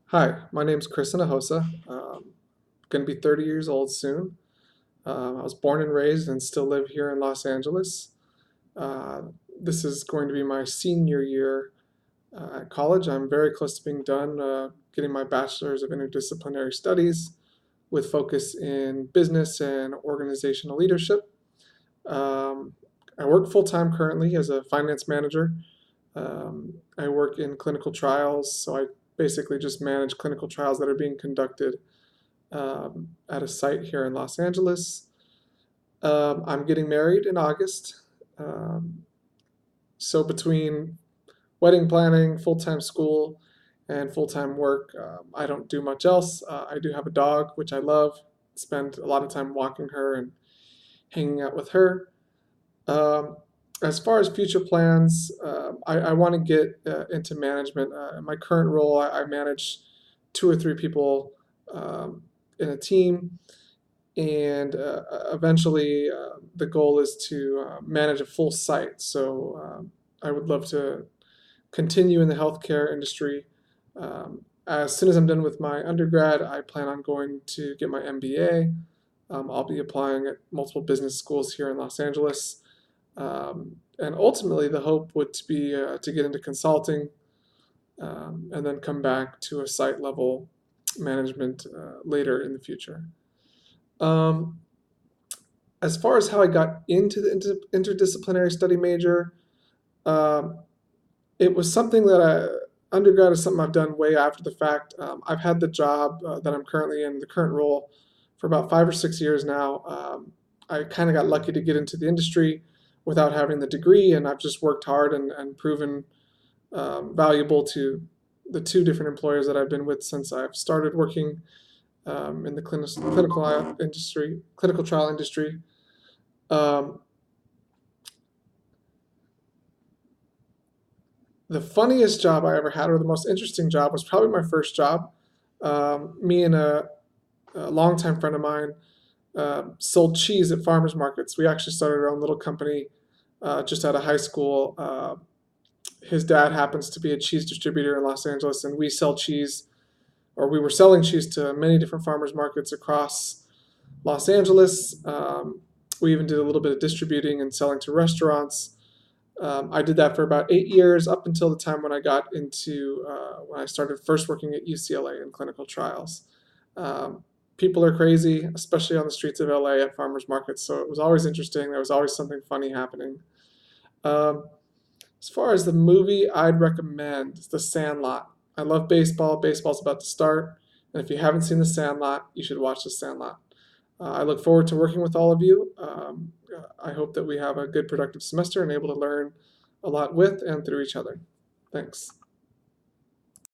Hi, my name's Chris Hinojosa. Going to be 30 years old soon. I was born and raised and still live here in Los Angeles. Uh, this is going to be my senior year at college. I'm very close to being done getting my bachelor's of interdisciplinary studies with focus in business and organizational leadership. Um, I work full time currently as a finance manager. I work in clinical trials, so I basically just manage clinical trials that are being conducted at a site here in Los Angeles. I'm getting married in August. Um, so between wedding planning, full-time school, and full-time work, I don't do much else. I do have a dog, which I love. Spend a lot of time walking her and hanging out with her. Um, as far as future plans, I want to get into management. In my current role, I manage two or three people um, in a team, and eventually the goal is to manage a full site. So I would love to continue in the healthcare industry. As soon as I'm done with my undergrad, I plan on going to get my MBA. I'll be applying at multiple business schools here in Los Angeles. And ultimately, the hope would be to get into consulting and then come back to a site level management later in the future. Um, as far as how I got into the interdisciplinary study major, um, it was something that undergrad is something I've done way after the fact. I've had the job that I'm currently in, the current role, for about 5 or 6 years now. I kind of got lucky to get into the industry without having the degree, and I've just worked hard and proven valuable to the two different employers that I've been with since I've started working in the clinical trial industry. Um, the funniest job I ever had, or the most interesting job, was probably my first job. Me and a longtime friend of mine sold cheese at farmers markets. We actually started our own little company just out of high school. His dad happens to be a cheese distributor in Los Angeles, and we sell cheese, or we were selling cheese to many different farmers markets across Los Angeles. We even did a little bit of distributing and selling to restaurants. I did that for about 8 years, up until the time when I got into when I started first working at UCLA in clinical trials. Um, People are crazy, especially on the streets of LA at farmers markets. So it was always interesting. There was always something funny happening. Um, as far as the movie, I'd recommend The Sandlot. I love baseball. Baseball's about to start, and if you haven't seen The Sandlot, you should watch The Sandlot. I look forward to working with all of you. I hope that we have a good, productive semester and able to learn a lot with and through each other. Thanks.